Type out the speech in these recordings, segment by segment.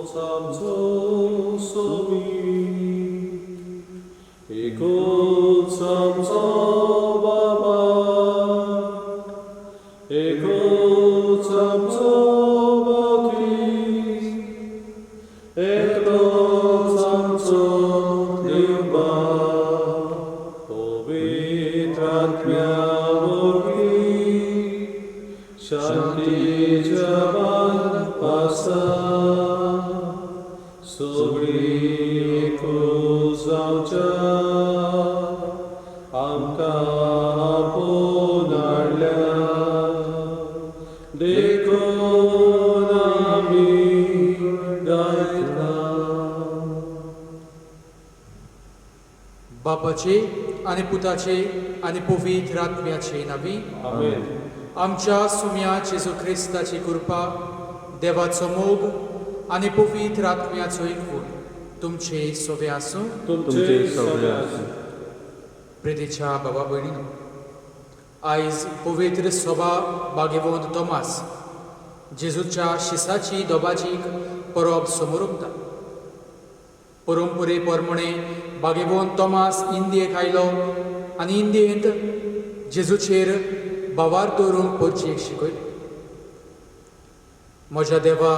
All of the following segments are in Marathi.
samco somi, eko samco baba, eko samco baki, eko samco liuba, povitratmya bogi, shanti javan pasa, sobri kuzaucha, amka ponarля, देखो नामी गायला. बापाचे आणि पुताचे आणि पवित्र आत्म्याचे नावी. आमेन. आमच्या सुम्या जेजू ख्रिस्ताची कृपा, देवाचो मोग आणि पवित्र आत्म्याचो एकवून तुमचे सोबे आसूं. तुमचे सगळे आसूं. प्रितीच्या बाबा भयणीनो, आयज पवित्र सभा भाग्यवंत तोमास जेजूच्या शिसाची दोबाचीक परब समोर उरता. परंपरे प्रमाणे भाग्यवंत तोमास इंदियेक आयलो आनी इंदियेंत जेजूचेर बावार दवरूंक पोरचेक शिकयली. म्हज्या देवा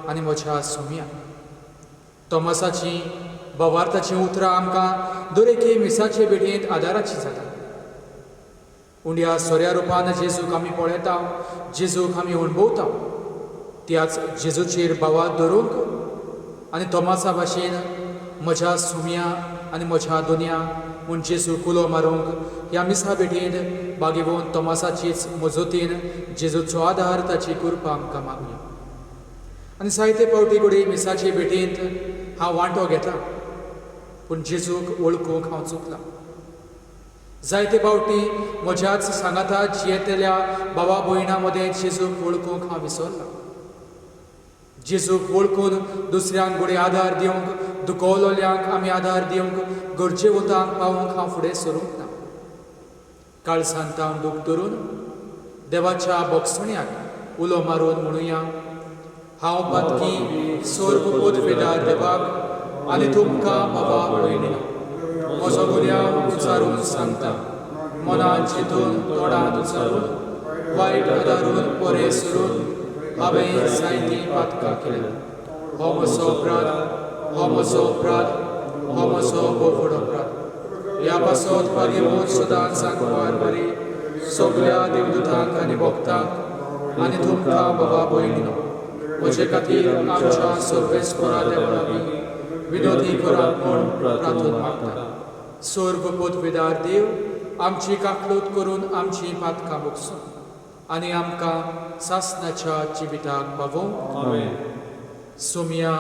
आनी म्हज्या सुम्या, तोमासाची बावार्थाचीं उतरां आमकां दर एके मिसाचे बेडयेंत आदाराची जाता. उंड्या सोऱ्या रुपान जेजूक आमी पळयता, जेजूक आमी अणभवता. त्याच जेजूचेर बावार दवरूंक आनी तोमासा भाशेन म्हज्या सुम्या आनी म्हज्या दोनया म्हूण जेजू कुलो मारूंक ह्या मिसा बेटयेंत भाग्यवंत तोमासाचीच मजतीन जेजूचो आदार ताची कृपा आमकां मागुया. आनी जायते फावटी घडये मिसाचे बेटयेंत हांव वांटो घेता, पूण जेजूक वळखूंक हांव चुकलां. जायते फावटी म्हज्याच सांगाता जियेतल्या भावा भयणां मदें जेजूक वळखूंक हांव विसरलां. जेजूक वळखून दुसऱ्यांक घडये आदार दिवंक, दुखवलोल्यांक आमी आदार दिवंक, गरजेवतांक पावूंक हांव फुडें सरूंक ना. काळसांतांव दूख धरून देवाच्या बोगसण्याक उलो मारून म्हणुया, हांव पातकी सोर्ग वेदार देवाक आनी तुमकां बाबा भयणीनो, म्हजो गुन्यांव उचारून सांगता, मनांत चिंतून तोंडांत उचारून वायट आदारून बरें सरून हांवें जायतीं पातकां केल्यां. हो म्हजो अपराध, हो म्हजो अपराध, हो म्हजो बोफड अपराध. ह्या पासत भाग्यवंत सदांच सांगवार बरी सगळ्या देवदूतांक आनी भक्तांक आनी तुमकां बाबा भयणीनो, म्हजे खातीर आमच्या सर्वेस्परा देवा लागीं विनोदी करात म्हूण प्रार्थना मागता. स्वर्गपूत विदार देव, आमची काकलूत करून आमची पातकां मुगसूं आनी आमकां सासणाच्या जिविताक पावोवंक. आमेन. सुम्या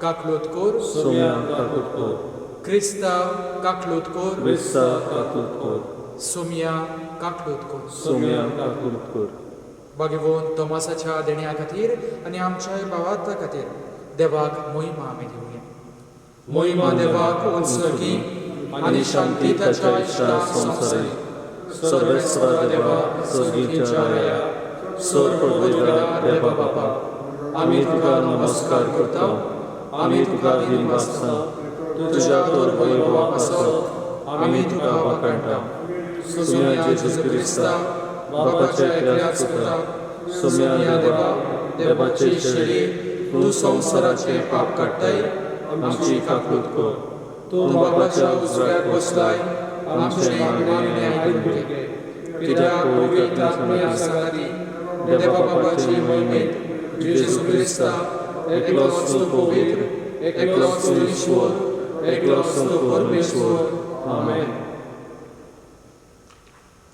काकलूत कोर, सुम्या काकूत कोर. क्रिस्ता काकलूत कोर, क्रिस्ता काकूत कोर. सुम्या काकलूत कोर. सुम्या काकूत कोर. भाग्यवंत तोमासाच्या देण्या खातीर आनी आमच्या भावार्था खातीर देवाक मोहिमा आमी दिवया. मोहिमा देवाक उत्सर्गी आनी शांती ताच्या इश्टा संवसारी. सर्वेस्वरा देवा सर्गीच्या राया, सर्वोपकार देवा बापा, आमी तुका नमस्कार करता, आमी तुका दिन वाजता, तुज्या तोर वैभवा पासत आमी तुका वाखाणटा. सुम्या जेजू क्रिस्ता, बापाच्या एकल्याच पुता, सुम्या देवा, देवाचे शेळी, तूं संवसाराचे पाप काडटाय, आमची काकूत कर. तूं बापाच्या उजव्याक बसलाय, आमचे मागणे आयकून घे. कित्याक पवित्र आत्म्या सांगाती देवा बापाची मोहिमेंत जेजू क्रिस्ता एकलोच तो पवित्र, एकलोच तो ईश्वर, एकलोच तो परमेश्वर. आमेन.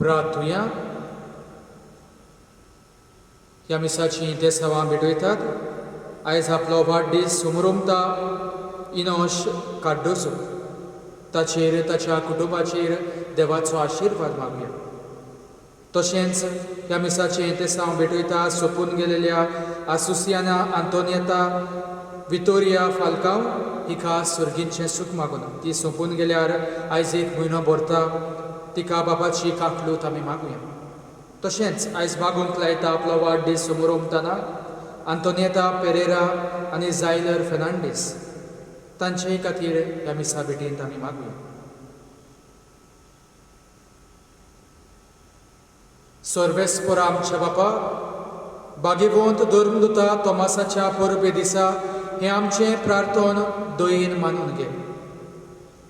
प्रार्थुया. ह्या मिसाची ते सवां भेटयतात. आयज आपलो वाडदीस सुमरुमता इनोश कार्डोसो, ताचेर ताच्या कुटुंबाचेर देवाचो आशिर्वाद मागुया. तशेंच ह्या मिसाचे ते साव भेटयता सोपून गेलेल्या आसुसियाना आंतोनियता वितोरिया फाल्काव हिका सर्गींचें सूख मागून ती सोंपून गेल्यार आयज एक म्हयनो भरता. तिका बापाची काकलूत आमी मागुया. तशेंच आयज मागूंक लायता आपलो वाडदीस समोर ओंपतना आंतोनिएता पेरेरा आनी झायलर फेर्नांडीस तांचे खातीर ह्या मिसा भेटेंत आमी मागूया. सर्वेस्परा आमच्या बापा, भाग्यवंत धर्मदुता तोमासाच्या परबे दिसा हें आमचें प्रार्थन दयेन मानून घे.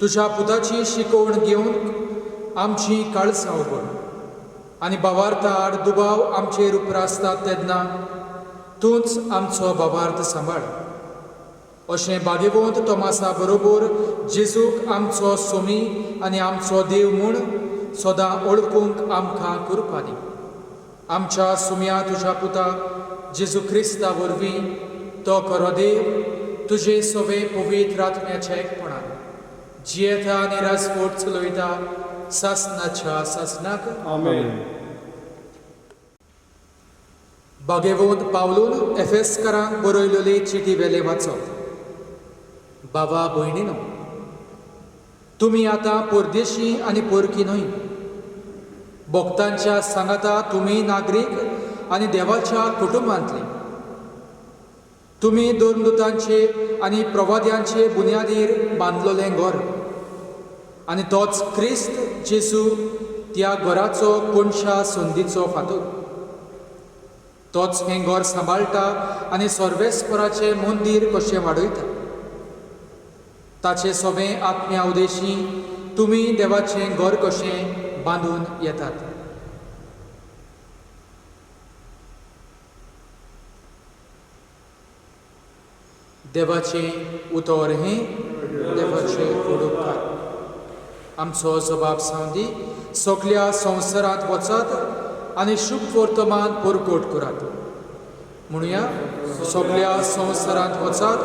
तुज्या पुताची शिकवण घेवन आमची काळसां उगड आनी भावार्थ आड दुबाव आमचेर उपरासतात तेन्ना तूंच आमचो भावार्थ सांबाळ. अशें भाग्यवंत तोमासा बरोबर जेजूक आमचो सोमी आनी आमचो देव म्हूण सदां ओळखूंक आमकां कृपा दी. आमच्या सुम्या तुज्या पुता जेजू क्रिस्ता वरवीं तो खरो देव तुजे सवे पवित्र आत्म्याच्या एकपणान जियेता आनी राजवट चलयता सासनाच्या सासनाक. आमेन. भाग्यवंत पावलून एफेसकारांक बरयलेली चिटी वेले वाचप. बाबा भयणीनो, तुमी आतां परदेशी आनी परकी न्हय. भक्तांच्या सांगाता तुमी नागरीक आनी देवाच्या कुटुंबांतली. तुमी धर्मदुतांचे आनी प्रवाद्यांचे बुन्यादीर बांदलोलें घर आनी तोच क्रिस्त जेजू त्या घराचो कोणशा संदीचो फातर. तोच हें घर सांबाळटा आनी सर्वेस्पराचें मंदीर कशें वाडयता. ताचे सोबे आत्म्या उदेशी तुमी देवाचें घर कशें बांदून येतात. देवाचें उतर हें देवाचें उपकार. आमचो जबाब सांदी सगळ्या संवसारांत वचात आनी शुभ वर्तमान परकोट करात. म्हणुया, सगळ्या संवसारांत वचात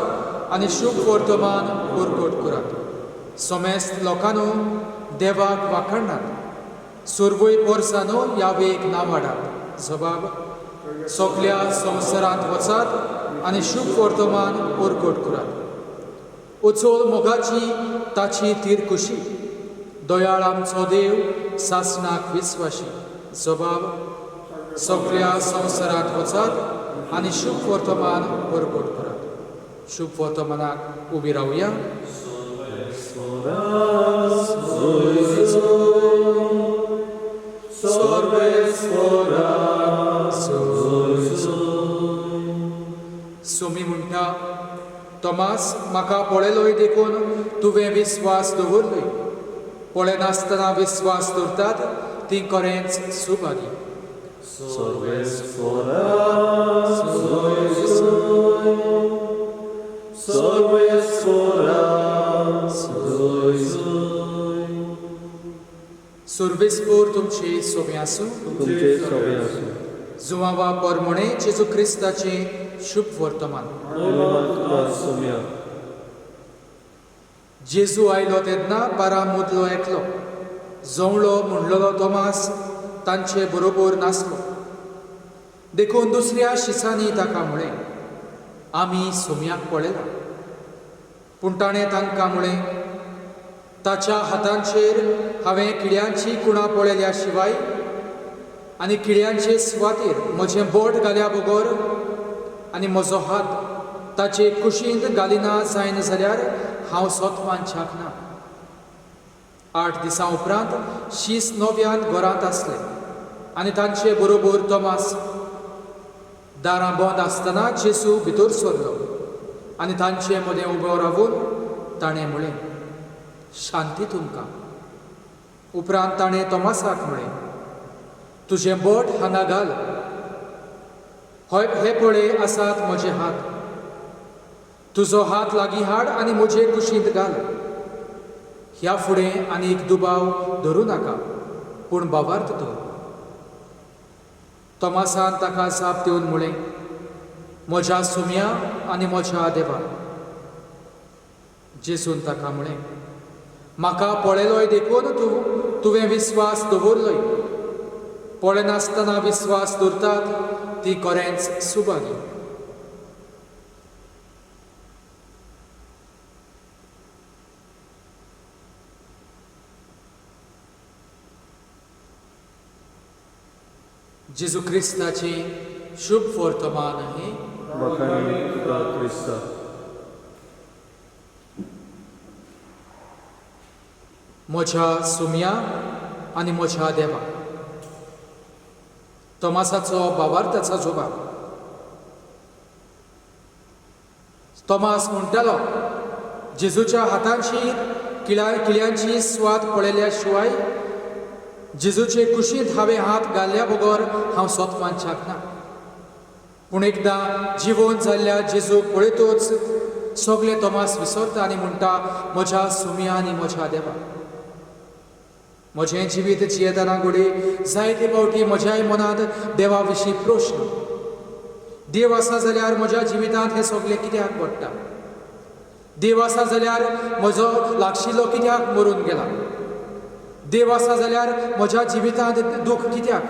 आनी शुभ वर्तमान परकोट करात. समेस्त लोकांनो देवाक वाखाणात. सुरवय पोरसानो यावेक नांव हाडात. जबाब सगळ्या संवसारांत वचात आनी शुभ वर्तमान परकोट करात. उचोल मोगाची ताची तीरकुशी. दयाळ आमचो देव सासनाक विस्वाशी. जबाब सगळ्या संवसारांत वचात आनी शुभ वर्तमान परकोट करात. शुभ वर्तमानाक उबी रावया. सोमी म्हणटा, तोमास, म्हाका पळयलोय देखून तुवें विस्वास दवरलोय. पळयनासतना विस्वास दवरतात ती खरेंच सुभागी. सुरवेस्पोर तुमचे सोबे आसूं. तुमचे सोबे आसूं. जुवावा परमणे जेजू क्रिस्ताचे शुभ वर्तमान. सोम्या. जेजू आयलो तेन्ना 12 मदलो एकलो. जवळो म्हणलोलो तोमास तांचे बरोबर नासलो. देखून दुसऱ्या शिसांनी ताका म्हळें, आमी सोम्याक पळयला. पूण ताणें तांकां म्हळें, ताच्या हातांचेर हांवें किड्यांची कुणां पळयल्या शिवाय आनी किड्यांचे सुवातेर म्हजें बोट घाल्या बगर आनी म्हजो हात ताचे कुशींत घालिना जायना जाल्यार हांव सोतवान झाकना. 8 दिसां उपरांत शीस नव्यान घरांत आसलें आनी तांचे बरोबर तोमास. दारां बंद आसतना जेजू भितर सरलो आनी तांचे मदें उबो रावून ताणें म्हळें, शांती तुमकां. उपरांत ताणें तोमासाक म्हळें, तुजें बोट हांगा घाल. हे पळय आसात म्हजे हात. तुजो हात लागीं हाड आनी म्हजे कुशींत घाल. ह्या फुडें आनीक दुबाव धरूं नाका, पूण भावार्थ धर. तोमासान ताका जाप दिवन म्हळें, म्हज्या सुम्या आनी म्हज्या देवा. जेजून ताका म्हळें, म्हाका पळयलोय देखून तुवें विस्वास दवरलोय. पळयनासतना विस्वास दवरतात ती खरेंच सुभागी. जेजू क्रिस्ताचे शुभ वर्तमान हे म्हाका तुका क्रिस्ता म्हज्या सुम्या आनी म्हज्या देवा, तोमासाचो भावार्थाचो जोबाब. तोमास म्हणटालो, जेजूच्या हातांची किळ्यांची स्वाद पळयल्या शिवाय जेजूचे कुशींत हांवें हात घाल्ल्या बगर हांव सोतवान शकना. पूण एकदां जिवोन जाल्ल्या जेजूक पळयतूच सगळे तोमास विसरता आनी म्हणटा, म्हज्या सुम्या आनी म्हज्या देवा. म्हजें जिवीत जियेतना घडये जायते फावटी म्हज्याय मनांत देवा विशीं प्रश्न. देव आसा जाल्यार म्हज्या जिवितांत हें सगळें कित्याक घडटा? देव आसा जाल्यार म्हजो लागशिल्लो कित्याक मरून गेला? देव आसा जाल्यार म्हज्या जिवितांत दूख कित्याक?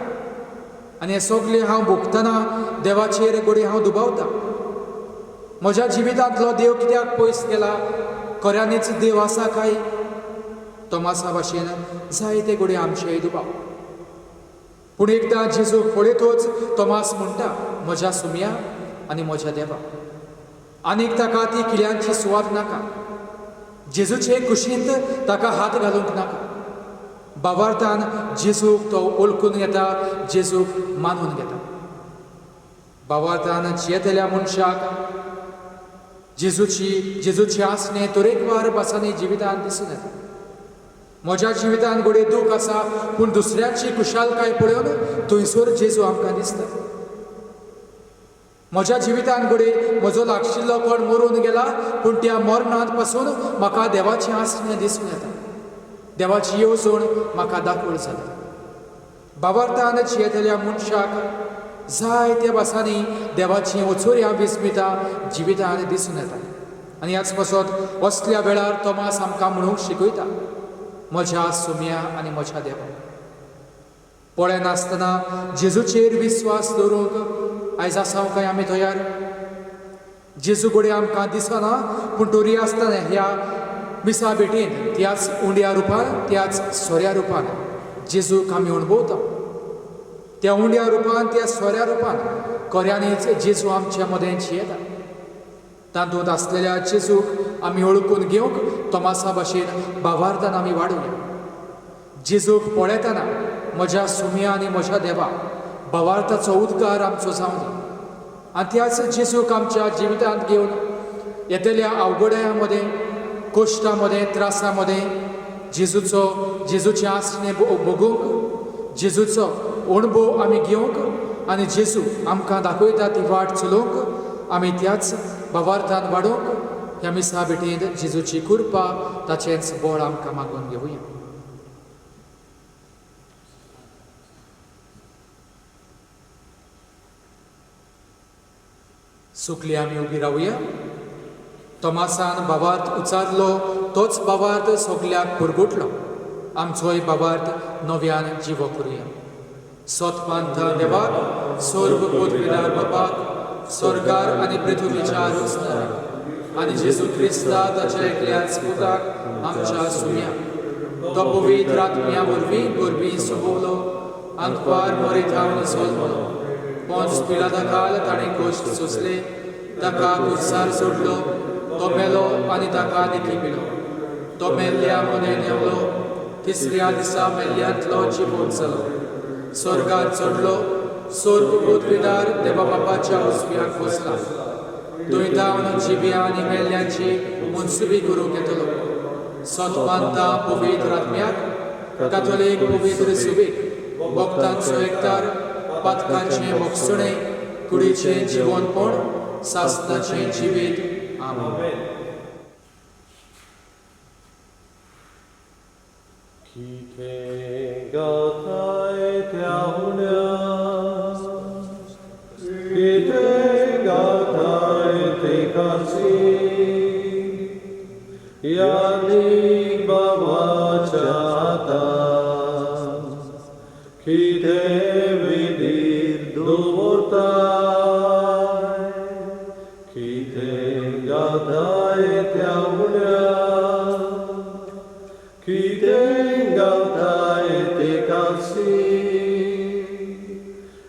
आनी हें सगळें हांव भोगतना देवाचेर घडये हांव दुबावता. म्हज्या जिवितांतलो देव कित्याक पयस गेला? खऱ्यांनीच देव आसा काय? तोमासा भाशेन जायते घडये आमचेय दुबाव. पूण एकदां जेजूक पळयतूच तोमास म्हणटा, म्हज्या सुम्या आनी म्हज्या देवा. आनीक ताका ती किळ्यांची सुवात नाका. जेजूचे कुशींत ताका हात घालूंक नाका. भावार्थान जेजूक तो ओळखून घेता, जेजूक मानून घेता. भावार्थान जियेतल्या मनशाक जेजूची आसणे तरेकवार बासांनी जिवितांत दिसून येता. म्हज्या जिवितांत घडये दूख आसा, पूण दुसऱ्याची कुशालकाय पळोवन थंयसर जेजू आमकां दिसता. म्हज्या जिवितांत घडये म्हजो लागशिल्लो कोण मरून गेला, पूण त्या मरणांत पासून म्हाका देवाचें आसणें दिसून येता. देवाची येवजण म्हाका दाखोळ जाता. भावार्थान जियेतल्या मनशाक जायत्या भासांनी देवाची वचोऱ्या विस्मिता जिवितांत दिसून येता. आनी ह्याच पासत असल्या वेळार तोमास आमकां म्हणूंक शिकयता, म्हज्या सुम्या आनी म्हज्या देवा. पळय नासतना जेजूचेर विस्वास दवरूंक आयज आसाव काय आमी तयार? जेजू घडये आमकां दिसना, पूण तरी आसतना ह्या मिसा भेटेन त्याच उंड्या रुपान, त्याच सोऱ्या रुपान जेजूक आमी अणभवता. त्या उंड्या रुपान, त्या सोऱ्या रुपान खऱ्यांनीच जेजू आमच्या मदें जियेता. तातूंत आसलेल्या जेजूक आमी ओळखून घेवंक तोमासा भाशेन भावार्थान आमी वाडुया. जेजूक पळयतना म्हज्या सुम्या आनी म्हज्या देवा भावार्थाचो उद्गार आमचो जावं दी. आनी त्याच जेजूक आमच्या जिवितांत घेवन येतल्या अवघड्यां मदें, कोश्टां मदें, त्रासां मदें जेजूचें आसणें भोगूंक, जेजूचो अणभव आमी घेवंक आनी जेजू आमकां दाखयता ती वाट चलोवंक आमी त्याच भावार्थान वाडोवंक ह्या मिसा भेटेंत जेजूची कृपा, ताचेंच बळ आमकां मागून घेवया. सुकली आमी उबी रावया. तोमासान भावार्थ उचारलो, तोच भावार्थ सगल्याक पुरगुटलो. आमचोय भावार्थ नव्यान जिवो करुया. सोतपांथा देवाक, स्वर्ग पदवीदार बापाक, स्वर्गार आनी पृथ्वीच्या रुस्ताराक आनी जेजू क्रिस्ता ताच्या एकल्याच पुताक आमच्या सुम्या. तो पवित्र आत्म्या वरवीं सोबवलो, अंतवार मरितावन सोलमलो. पोंच पिलाता काल ताणें कोश्ट सोंसले, ताका कुर्सार सोडलो. तो मेलो आनी ताका देखीपिलो. तो मेल्ल्या मदें नेवलो, तिसऱ्या दिसा मेल्ल्यांतलो जिवोवन जालो. स्वर्गांत चडलो, स्वर्ग पदवीदार देवा बापाच्या उजव्याक बसला. थंय जावन जिव्या आनी मेल्ल्यांची मुनसुबी करूंक येतलो. सोतपांता पवित्र आत्म्याक, कातोलीक पवित्र सुबेक, भक्तांचो एकतार, पातकांचें मोगसणें, कुडीचें जिवनपण, सासणाचें जिवीत. आमेन. Kiथे gathai teaunia, kiथे gathai tekasi, yani babachata, kiथे vidir duvortai, kiथे gathai teaunia, kiथे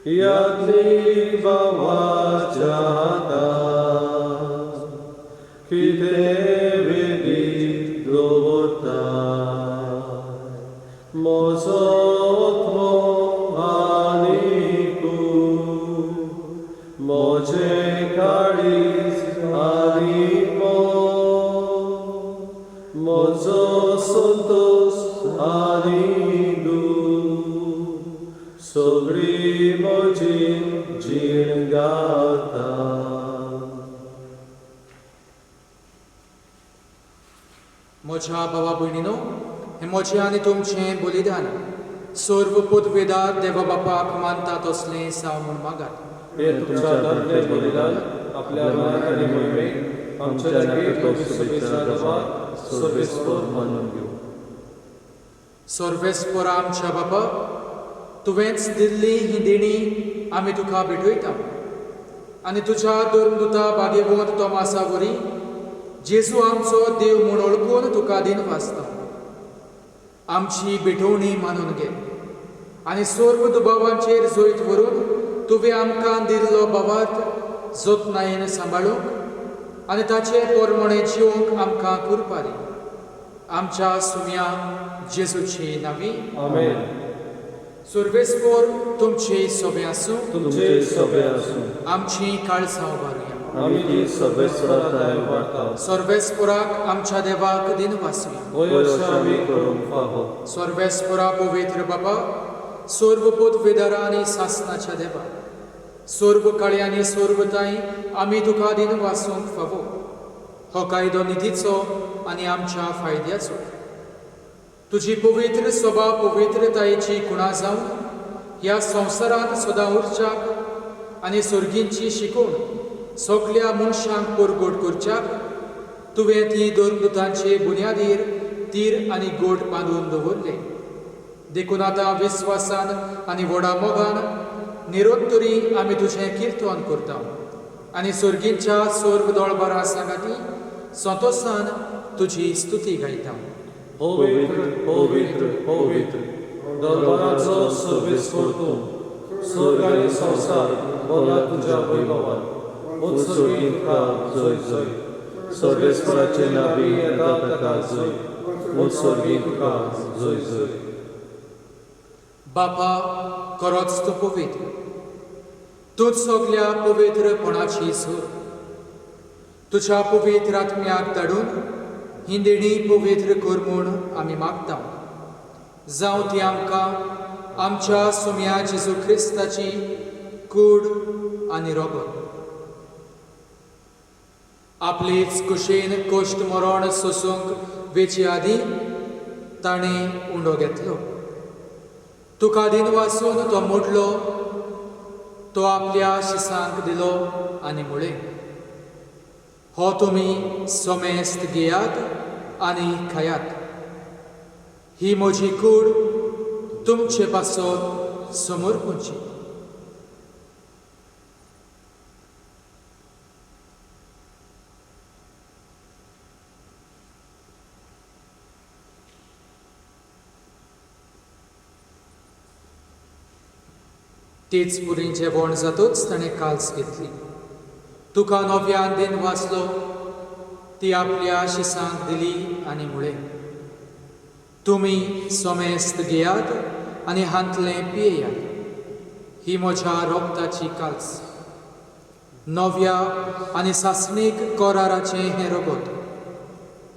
Yadli Bhavachata कितें विधीत दवरताय म्हजो आत्मो आनी कूड म्हजें काळीज आनी मोग म्हजो संतोष आनी दूख सगळी म्हजी जीण गाता म्हज्या भावा भयणीनो हें म्हजें आनी तुमचें बलिदान सर्व पदवेदार देवा बापाक मानता तसलें जावं म्हूण मागात हे तुमच्या दादलें बलिदान आपल्या मनात आनी मोहिमेक आमच्या जागेक शुभेच्छा गावात सर्वेस्पर मानून घेऊ सर्वेस्पर आमच्या बापा तुवेंच दिल्ली ही देणी आमी तुका भेटयता आनी तुज्या धर्मदुता भाग्यवंत तोमासा वरी जेजू आमचो देव म्हूण ओळखून तुका दिन वाचता आमची भेटवणी मानून घे आनी सर्व दुबावांचेर जैत व्हरून तुवें आमकां दिल्लो भावार्थ जतनायेन सांबाळूंक आनी ताचे पोरमणे जिवंक आमकां कृपा दी आमच्या सुम्या जेजूची नांवी आमेन सर्वेस्पर तुमचे सोबे आसूं तुमचे सभे आसूं आमची काळजां उबारुया आमी ती सर्वेस्पराताय वाडटा सर्वेस्पराक आमच्या देवाक दिन वाचुया वयस आमी करूंक फावो सर्वेस्परा पवित्र बाबा सर्व पदवेदारा आनी सासनाच्या देवा सर्व काळी आनी सर्व ताई आमी तुका दिन वाचूंक फावो हो कायदो निधीचो आनी आमच्या फायद्याचो तुजी पवित्र सभा पवित्रतायेची खुणा जावन ह्या संवसारांत सदां उरच्याक आनी सर्गींची शिकवण सगळ्या मनशांक परगट करच्याक तुवें ती धर्मदुतांचे बुन्यादीर तीर आनी गोट बांदून दवरले देखून आतां विस्वासान आनी व्हडा मोगान निरंतरी आमी तुजें किर्तन करता आनी सर्गींच्या सर्व दोळबारां सांगाती संतोशान तुजी स्तुती गायता पवित्र पवित्र पवित्र दरबाराचो सर्वेस्पर तूं स्वर्ग आनी संवसार भोगला तुज्या वैभवान उत्सर्गीत तुका जय जय सर्वेस्पराचे नांवी येता ताका जय उत्सर्गीत तुका जय जय बापा खरोच तूं पवित्र तूंच सगळ्या पवित्रपणाची सूर तुज्या पवित्र आत्म्याक धाडून ही देणी पवित्र कर म्हूण आमी मागता जावं ती आमकां आमच्या सुम्या जेजू क्रिस्ताची कूड आनी रोगत आपलीच कुशीन कश्ट मरण सोसूंक वेचे आदी ताणें उंडो घेतलो तुका दिन वाचून तो मोडलो तो आपल्या शिसांक दिलो आनी मुळे हो तुमी सोमेस्त घेयात आनी खायात ही म्हजी कूड तुमचे पासत समर्पूंची तीच पुरी जेवण जातूच ताणें काल्स घेतली तुका नव्यान दिन वाचलो ती आपल्या शिसांक दिली आनी मुळे तुमी सोमेस्त घेयात आनी हांतलें पियेयात ही म्हज्या रोगताची काल्स नव्या आनी सासणीक कोराराचें हें रोगोत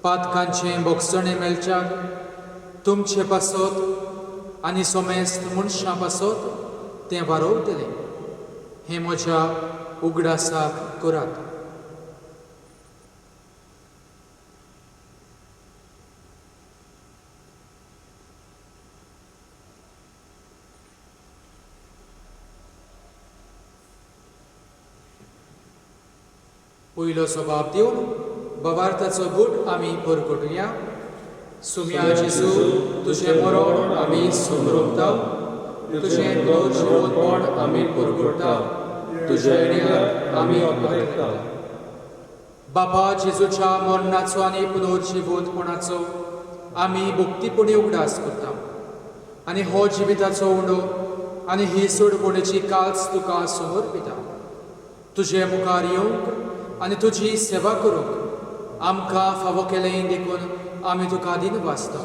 पातकांचें बोगसणें मेळच्याक तुमचे पासत आनी सोमेस्त मनशां पासत तें वारोवतलें हें म्हज्या उगडासाक करात पयलो स्वभाव दिवन बवार्थाचो गूट आमी परगटुया सुम्या जेजू तुजें मरण आमी समरवता तुजें जिवनपण आमी परगटता तुज्या येण्यार आमी आपयता बापा जेजूच्या मरणाचो आनी पुनर्जिवंतपणाचो आमी भक्तीपणी उगडास करता आनी हो जिविताचो उंडो आनी ही सोडवणेची काल्स तुका समर्पिता तुजे मुखार येवंक आनी तुजी सेवा करूंक आमकां फावो केलें देखून आमी तुका दिनवासता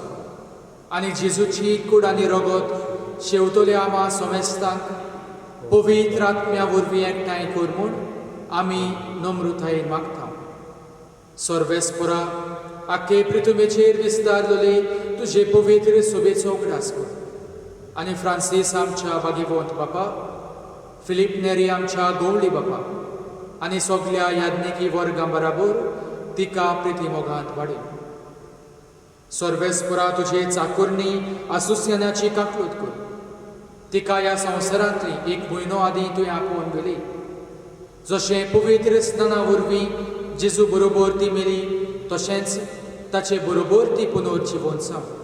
आनी जेजूची कूड आनी रगत शेवतले आमा सोमेस्तांक पवित्र आत्म्या वरवीं एकठांय कर म्हूण आमी नम्रतायेन मागता. सर्वेस्परा आख्खे पृथ्वीचेर विस्तारलेली तुजे पवित्र सोबेचो उगडास कर आनी फ्रांसीस आमच्या भाग्यवंत बापा, फिलीप नेरी आमच्या गवळी बापा आनी सगळ्या याज्ञिकी वर्गां बराबर तिका प्रिती मोगांत वाडय. सर्वेस्परा तुजे चाकुर्णी आसुस्यानाची काकलूत कर. तिका ह्या संवसारांतली एक म्हयनो आदीं तुवें आपोवन गेली. जशें पवित्र स्नाना वरवीं जेजू बरोबर ती मेली तशेंच ताचे बरोबर ती पुनर्जिवंत जावं.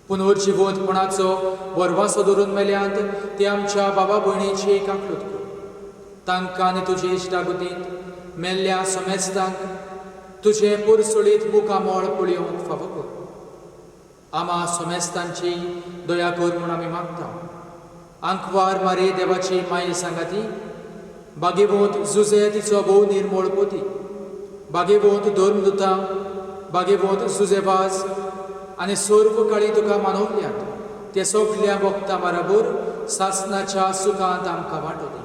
पुनर्जिवंतपणाचो वरवासो धरून मेल्यांत ती आमच्या बाबा भयणीची काकलूत कर. तांकां आनी तुजे इश्टागतींत मेल्ल्या समेस्तांक तुजे पुरसुळीत मुखामोळ पळयोवंक फावो कर. आमा समेस्तांची दया कर म्हूण आमी मागता. आंकवार मारे देवाची माये सांगाती, भाग्यवंत जुजे तिचो भोव निर्मळ पोती, भाग्यवंत धर्मदुतां, भाग्यवंत जुजेबाज आनी सर्व काळी तुका मानवल्यात ते सगळ्या भक्तां बराबर सासणाच्या सुखांत आमकां वांटो दी.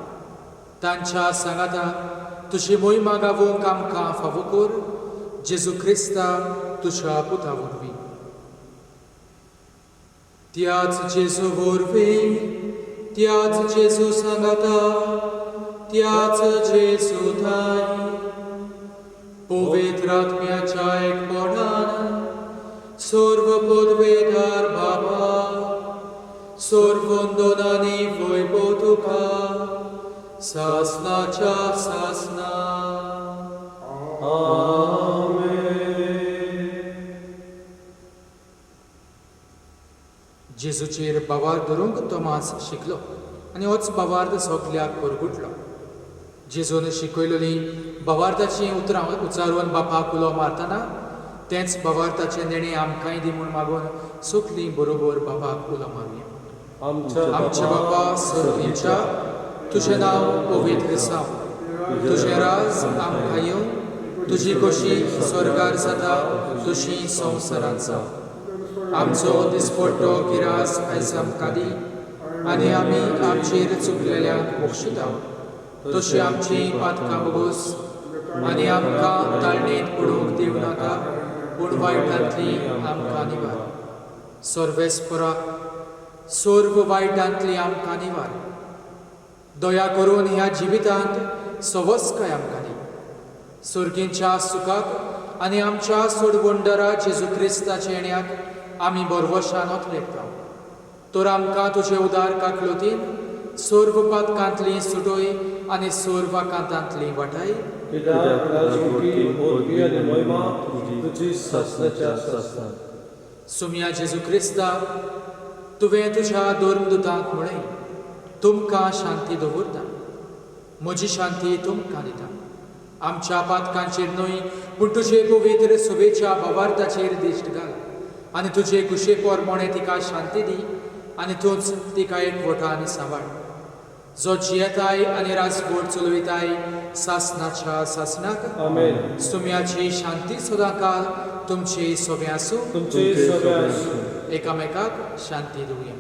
तांच्या सांगाता तुजी मोहिमा गावोवंक आमकां फावो कर. जेजू क्रिस्ता तुज्या पुता वरवीं. त्याच जेजू वरवीं, त्याच जेजू सांगाता, त्याच जेजू थाय पवित्र आत्म्याच्या एकपणान सर्व पदवेदार बाबा, सर्व वंदनांनी वैभव तुका सासणाच्या सासना. जेजूचेर बावार धरूंक तोमास शिकलो आनी होच बावार्द सगळ्याक परगुटलो. जेजून शिकयलेली बावार्दाची उतरां उच्चारून बापाक उलो मारतना तेंच बावार्दाचें नेणें आमकांय दी म्हूण मागून सगळीं बरोबर बापाक उलो मारुया. आमच्या बापा सर्गीच्या, तुजें नांव पवित्र जावं, तुजें राज आमकां येवं, तुजी कशी स्वर्गार जाता तशी संवसारांत जावं. आमचो दिसपट्टो गिरास आयज आमकां दी आनी आमी आमचेर चुकलेल्यांक बक्षिता तशी आमची पातकां बगोस आनी आमकां ताळणेंत पडूंक दिवं नाका पूण वायटांतली आमकां निवार. सर्वेस्परा सर्व वायटांतली आमकां निवार. दया करून ह्या जिवितांत सवस्काय आमकां दी. सर्गींच्या सुखाक आनी आमच्या सोडवंडरा जेजू क्रिस्ताच्या येण्याक आमी बरवशान ओतलेकता. तर आमकां तुजे उदार काकलुतीन सर्व पातकांतली सुटोय आनी सर्व कांतांतली वाटाय. सुम्या जेजू क्रिस्ता, तुवें तुज्या धर्मदुतांक म्हळें, तुमकां शांती दवरता, म्हजी शांती तुमकां दिता. आमच्या पातकांचेर न्हय पूण तुजे पवित्र सुबेच्या बावार्दाचेर दिश्ट घाल आनी तुजे कुशे पोरमोणे तिका शांती दी आनी तूंच तिका एकवटान सांबाळ. जो जियेताय आनी राजकोट चलयताय सासणाच्या सासणाक. सुम्याची शांती सदांकाळ तुमचे सोबे आसूं. एकामेकाक शांती दिवया.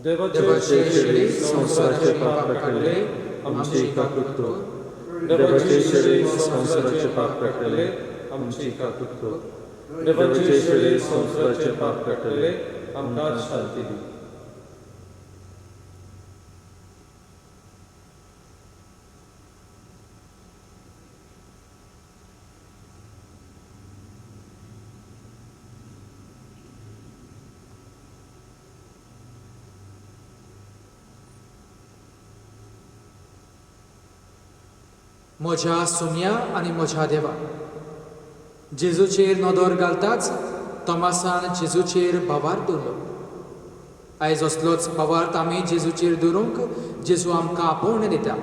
देवाचे शिळे संसाराचे पाप काडले आमची काकूत कर. देवाचे शिळे संसाराचे पाप काडले आमची काकूत कर. देवाचे शिळे संसाराचे पाप काडले आमकां शांती दी. म्हज्या सुम्या आनी म्हज्या देवा, जेजूचेर नदर घालताच तोमासान जेजूचेर बावार दवरलो. आयज असलोच बावार्थ आमी जेजूचेर दवरूंक जेजू आमकां आपोवणें दिता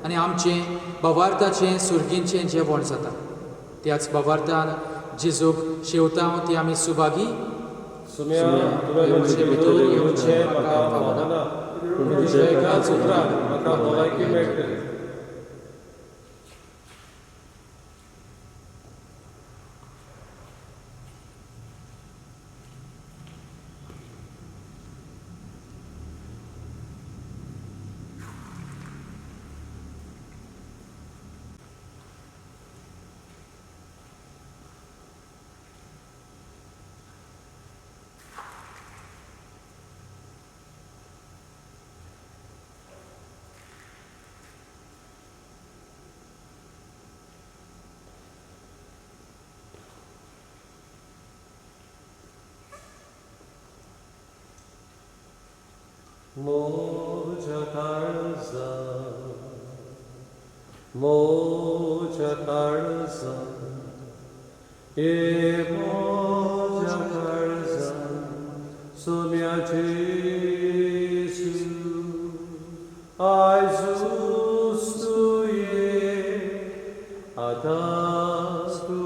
आनी आमचें बावार्थाचें सुर्गींचें जेवण जाता. त्याच बावार्थान जेजूक शेवता ती आमी सुभागी. सुम्या, तुवें म्हजे भितर येवचें म्हाका फावना, पूण तुमच्या एकाच उतरान म्हाका भलायकी मेळटली. Moja Karza, Moja Karza, Moja Karza, Sumia Jesu, Jesus tu Adas tu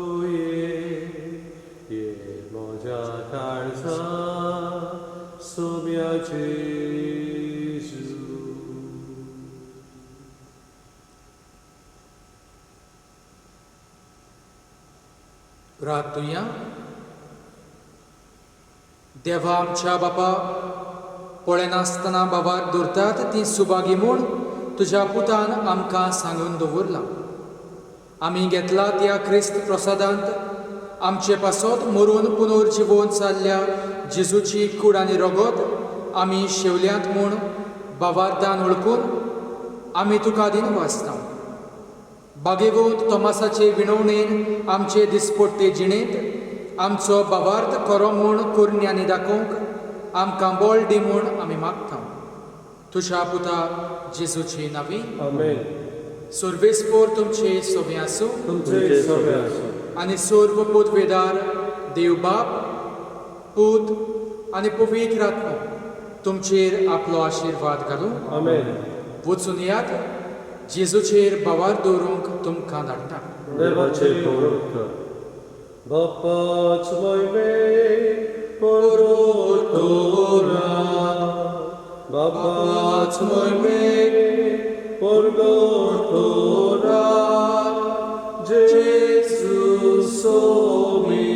Moja Karza, Sumia Jesu. प्रार्थूया. देवा आमच्या बापा, पळयनासतना बाबार दवरतात ती सुभागी म्हूण तुज्या पुतान आमकां सांगून दवरला. आमी घेतला त्या क्रिस्त प्रसादांत आमचे पासत मरून पुनर्जिवोवन जाल्ल्या जेजूची कूड आनी रगत आमी शेवल्यांत म्हूण बाबार्दान वळखून आमी तुका दिन वाचता. बागेवंत तोमासाचे विणवणेन आमचे दिसपट्टे जिणेंत आमचो बाबार्थ खरो म्हूण कोरण्यांनी दाखोवंक आमकां बळ दी म्हूण आमी मागता. तुज्या पुता जेजूची नांवी. आमेन. सर्वेस्पोर तुमचे सोबे आसूं. तुमचे सोबे आसूं. आनी सर्व पोतवेदार देव बाप, पूत आनी पवित्र आत्मो तुमचेर आपलो आशिर्वाद घालूं. आमेन. वचून यात जेजूचेर बावार दवरूंक तुमकां धाडटा. देवाचे गौरव कर. बापाच महिमे परतोरा, बापाच महिमे परतोरा, जेजू सोमी,